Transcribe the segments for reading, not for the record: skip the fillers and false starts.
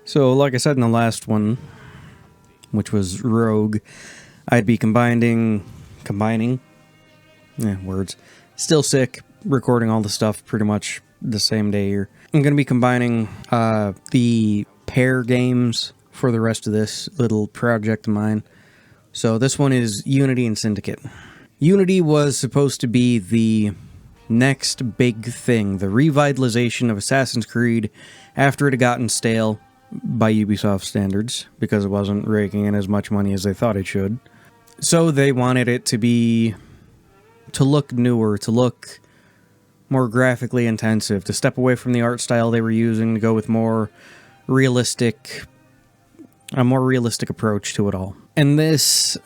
So, like I said in the last one, which was Rogue, I'd be combining, words, still sick, recording all the stuff pretty much the same day here. I'm going to be combining the pair games for the rest of this little project of mine. So this one is Unity and Syndicate. Unity was supposed to be the next big thing, the revitalization of Assassin's Creed after it had gotten stale by Ubisoft standards, because it wasn't raking in as much money as they thought it should. So they wanted it to look newer, to look more graphically intensive, to step away from the art style they were using, to go with a more realistic approach to it all. And this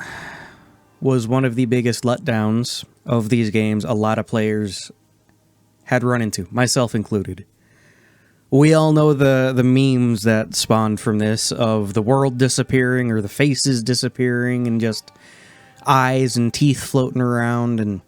was one of the biggest letdowns of these games a lot of players had run into, myself included. We all know the memes that spawned from this, of the world disappearing, or the faces disappearing, and just eyes and teeth floating around, and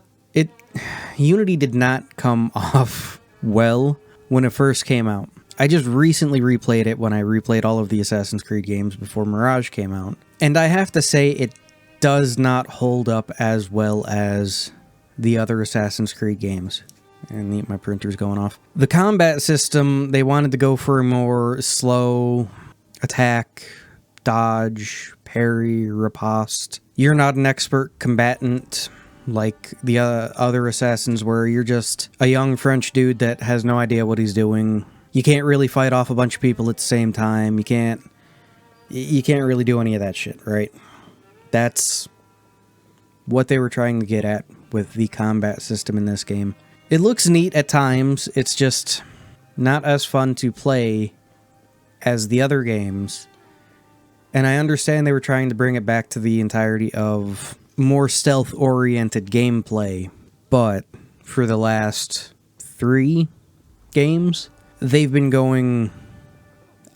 Unity did not come off well when it first came out. I just recently replayed it when I replayed all of the Assassin's Creed games before Mirage came out, and I have to say it does not hold up as well as the other Assassin's Creed games. And my printer's going off. The combat system, they wanted to go for a more slow attack, dodge, parry, riposte. You're not an expert combatant like the other Assassins were. You're just a young French dude that has no idea what he's doing. You can't really fight off a bunch of people at the same time. You can't really do any of that shit, right? That's what they were trying to get at with the combat system in this game. It looks neat at times, it's just not as fun to play as the other games. And I understand they were trying to bring it back to the entirety of more stealth-oriented gameplay, but for the last 3 games, they've been going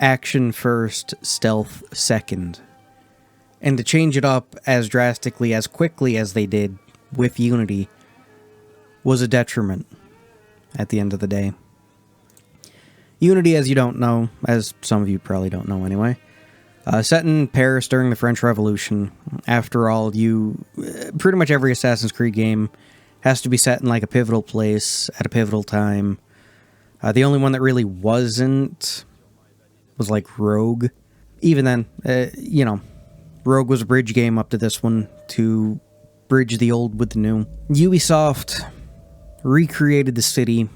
action first, stealth second. And to change it up as drastically, as quickly as they did with Unity, was a detriment at the end of the day. Unity, as you don't know, as some of you probably don't know anyway, set in Paris during the French Revolution. After all, pretty much every Assassin's Creed game has to be set in like a pivotal place at a pivotal time. The only one that really wasn't was like Rogue. Even then, Rogue was a bridge game up to this one to bridge the old with the new. Ubisoft recreated the city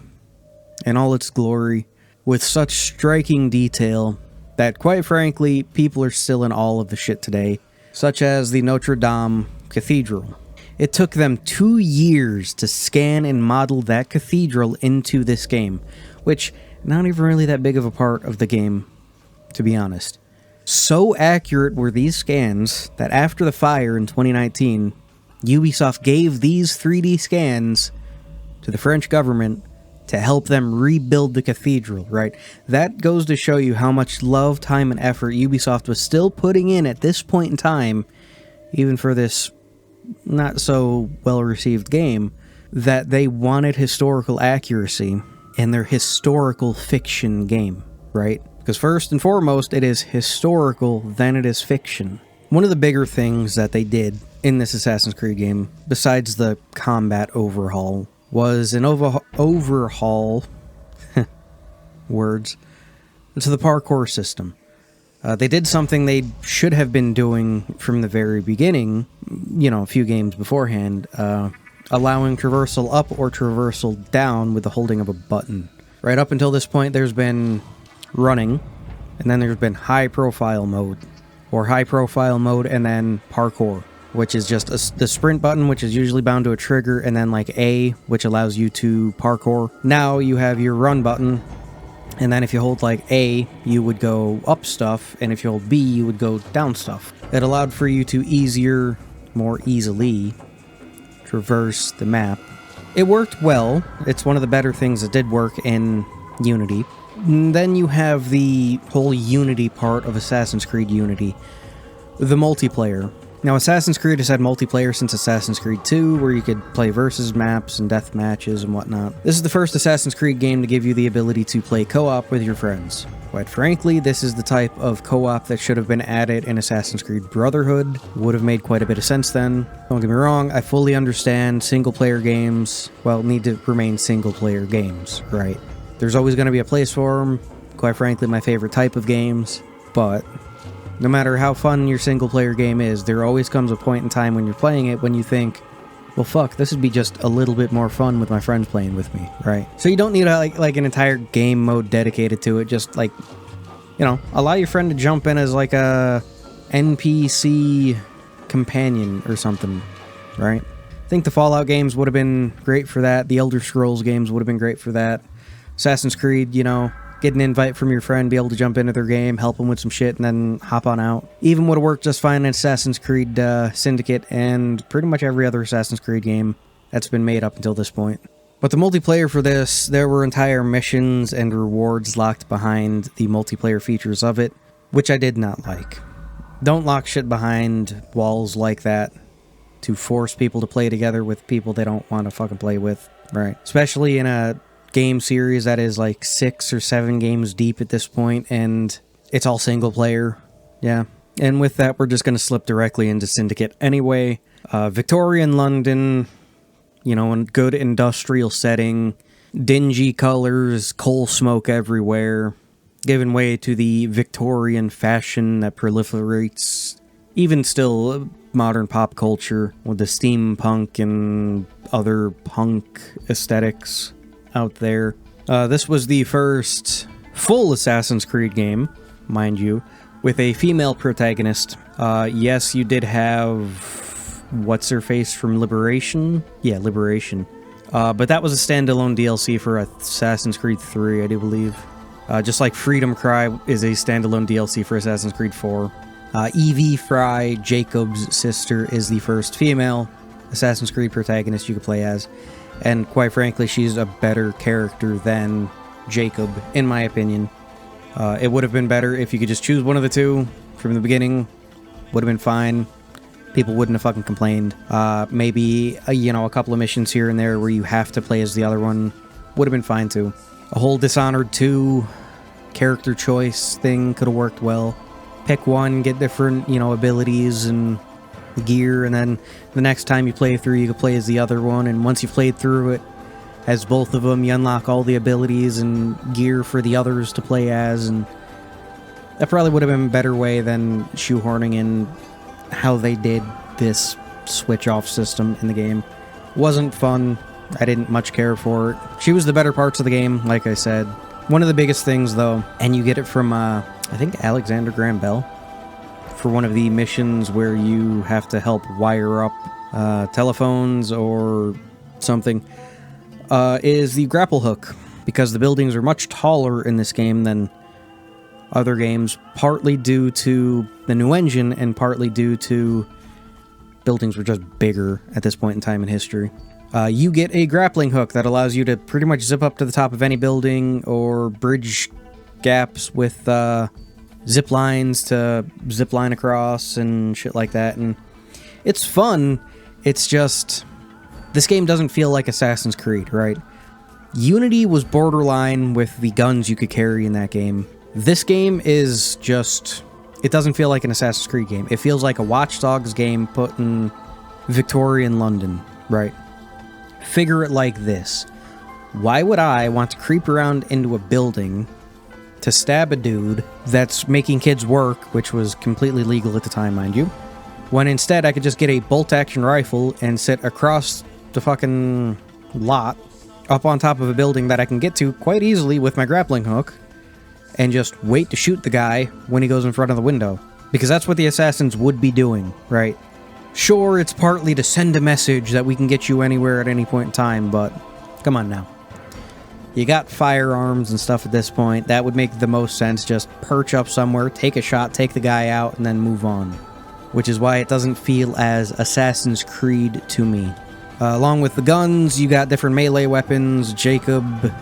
in all its glory with such striking detail that, quite frankly, people are still in awe of the shit today, such as the Notre Dame Cathedral. It took them 2 years to scan and model that cathedral into this game, which, not even really that big of a part of the game, to be honest. So accurate were these scans that after the fire in 2019, Ubisoft gave these 3D scans to the French government to help them rebuild the cathedral, right? That goes to show you how much love, time, and effort Ubisoft was still putting in at this point in time, even for this not so well-received game, that they wanted historical accuracy in their historical fiction game, right? Because first and foremost, it is historical, then it is fiction. One of the bigger things that they did in this Assassin's Creed game, besides the combat overhaul, was an overhaul words to the parkour system. They did something they should have been doing from the very beginning, a few games beforehand, allowing traversal up or traversal down with the holding of a button. Right up until this point, there's been running, and then there's been high profile mode, or high profile mode and then parkour, which is just the sprint button, which is usually bound to a trigger, and then like A, which allows you to parkour. Now you have your run button, and then if you hold like A, you would go up stuff, and if you hold B, you would go down stuff. It allowed for you to more easily traverse the map. It worked well. It's one of the better things that did work in Unity. And then you have the whole Unity part of Assassin's Creed Unity, the multiplayer. Now, Assassin's Creed has had multiplayer since Assassin's Creed 2, where you could play versus maps and death matches and whatnot. This is the first Assassin's Creed game to give you the ability to play co-op with your friends. Quite frankly, this is the type of co-op that should have been added in Assassin's Creed Brotherhood. Would have made quite a bit of sense then. Don't get me wrong, I fully understand single-player games, well, need to remain single-player games, right? There's always going to be a place for them. Quite frankly, my favorite type of games, but no matter how fun your single-player game is, there always comes a point in time when you're playing it when you think, well, fuck, this would be just a little bit more fun with my friends playing with me, right? So you don't need like an entire game mode dedicated to it. Just like, you know, allow your friend to jump in as like a NPC companion or something, right? I think the Fallout games would have been great for that. The Elder Scrolls games would have been great for that. Assassin's Creed, you know, get an invite from your friend, be able to jump into their game, help them with some shit, and then hop on out. Even would have worked just fine in Assassin's Creed Syndicate and pretty much every other Assassin's Creed game that's been made up until this point. But the multiplayer for this, there were entire missions and rewards locked behind the multiplayer features of it, which I did not like. Don't lock shit behind walls like that to force people to play together with people they don't want to fucking play with, right? Especially in a game series that is like 6 or 7 games deep at this point, and it's all single player. Yeah. And with that, we're just going to slip directly into Syndicate anyway. Victorian London, you know, in good industrial setting, dingy colors, coal smoke everywhere, giving way to the Victorian fashion that proliferates even still modern pop culture with the steampunk and other punk aesthetics out there. This was the first full Assassin's Creed game, mind you, with a female protagonist. Yes, you did have what's-her-face from Liberation? Yeah, Liberation. But that was a standalone DLC for Assassin's Creed 3, I do believe. Just like Freedom Cry is a standalone DLC for Assassin's Creed 4. Evie Frye, Jacob's sister, is the first female Assassin's Creed protagonist you could play as. And quite frankly, she's a better character than Jacob, in my opinion. It would have been better if you could just choose one of the two from the beginning. Would have been fine. People wouldn't have fucking complained. Maybe, you know, a couple of missions here and there where you have to play as the other one. Would have been fine too. A whole Dishonored 2 character choice thing could have worked well. Pick one, get different, you know, abilities and gear, and then the next time you play through, you can play as the other one, and once you've played through it as both of them, you unlock all the abilities and gear for the others to play as, and that probably would have been a better way than shoehorning in how they did this switch-off system in the game. Wasn't fun. I didn't much care for it. She was the better parts of the game, like I said. One of the biggest things, though, and you get it from, I think, Alexander Graham Bell, for one of the missions where you have to help wire up telephones or something, is the grapple hook, because the buildings are much taller in this game than other games, partly due to the new engine and partly due to buildings were just bigger at this point in time in history. You get a grappling hook that allows you to pretty much zip up to the top of any building or bridge gaps with zip lines to zip line across and shit like that, and it's fun. It's just, this game doesn't feel like Assassin's Creed, right? Unity was borderline with the guns you could carry in that game. This game is just, it doesn't feel like an Assassin's Creed game. It feels like a Watch Dogs game put in Victorian London, right? Figure it like this. Why would I want to creep around into a building to stab a dude that's making kids work, which was completely legal at the time, mind you, when instead I could just get a bolt-action rifle and sit across the fucking lot up on top of a building that I can get to quite easily with my grappling hook and just wait to shoot the guy when he goes in front of the window. Because that's what the assassins would be doing, right? Sure, it's partly to send a message that we can get you anywhere at any point in time, but come on now. You got firearms and stuff at this point. That would make the most sense. Just perch up somewhere, take a shot, take the guy out, and then move on. Which is why it doesn't feel as Assassin's Creed to me. Along with the guns, you got different melee weapons. Jacob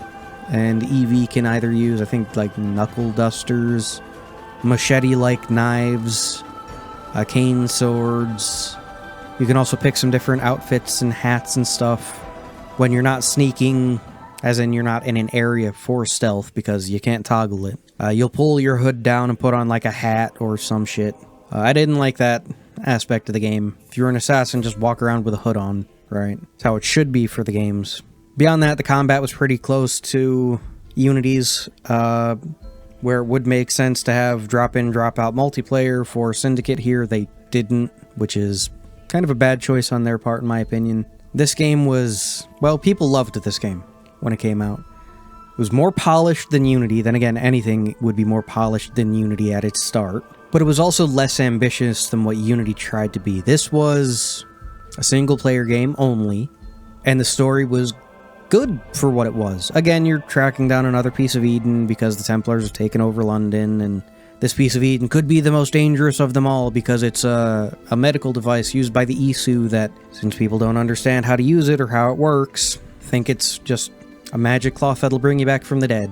and Evie can either use, I think, like knuckle dusters, machete-like knives, cane swords. You can also pick some different outfits and hats and stuff when you're not sneaking, as in you're not in an area for stealth because you can't toggle it. You'll pull your hood down and put on like a hat or some shit. I didn't like that aspect of the game. If you're an assassin, just walk around with a hood on, right? That's how it should be for the games. Beyond that, the combat was pretty close to Unity's, where it would make sense to have drop-in, drop-out multiplayer for Syndicate here. They didn't, which is kind of a bad choice on their part, in my opinion. This game was... well, people loved this game when it came out. It was more polished than Unity. Then again, anything would be more polished than Unity at its start. But it was also less ambitious than what Unity tried to be. This was a single-player game only, and the story was good for what it was. Again, you're tracking down another piece of Eden because the Templars have taken over London, and this piece of Eden could be the most dangerous of them all because it's a medical device used by the Isu that, since people don't understand how to use it or how it works, think it's just a magic cloth that'll bring you back from the dead.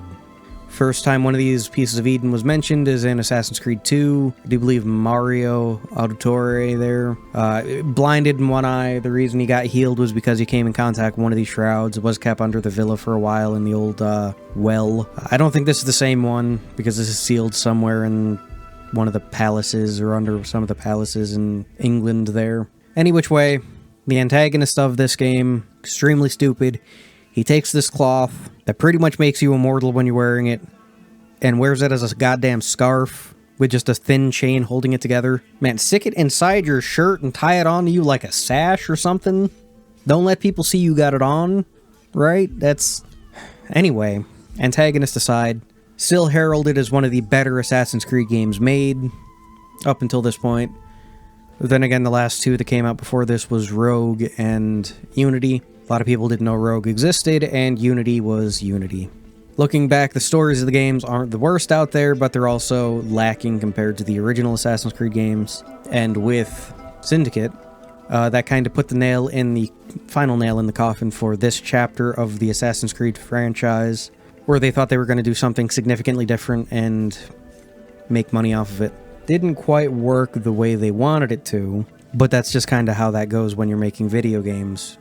First time one of these pieces of Eden was mentioned is in Assassin's Creed 2. I do believe Mario Auditore there. Blinded in one eye. The reason he got healed was because he came in contact with one of these shrouds. It was kept under the villa for a while in the old well. I don't think this is the same one because this is sealed somewhere in one of the palaces or under some of the palaces in England there. Any which way, the antagonist of this game, extremely stupid. He takes this cloth that pretty much makes you immortal when you're wearing it and wears it as a goddamn scarf with just a thin chain holding it together. Man, stick it inside your shirt and tie it onto you like a sash or something. Don't let people see you got it on, right? That's... Anyway, antagonist aside, still heralded as one of the better Assassin's Creed games made up until this point. But then again, the last two that came out before this was Rogue and Unity. A lot of people didn't know Rogue existed, and Unity was Unity. Looking back, the stories of the games aren't the worst out there, but they're also lacking compared to the original Assassin's Creed games. And with Syndicate, that kind of put the final nail in the coffin for this chapter of the Assassin's Creed franchise, where they thought they were going to do something significantly different and make money off of it. Didn't quite work the way they wanted it to, but that's just kind of how that goes when you're making video games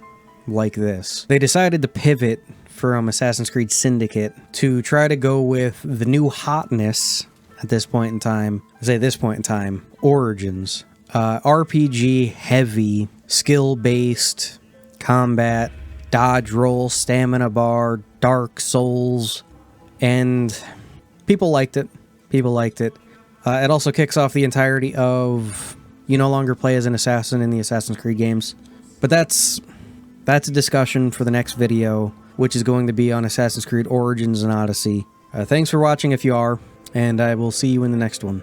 like this. They decided to pivot from Assassin's Creed Syndicate to try to go with the new hotness at this point in time. I say this point in time, Origins. RPG heavy, skill-based combat, dodge roll, stamina bar, Dark Souls, and people liked it. People liked it. It also kicks off the entirety of you no longer play as an assassin in the Assassin's Creed games. But that's a discussion for the next video, which is going to be on Assassin's Creed Origins and Odyssey. Thanks for watching if you are, and I will see you in the next one.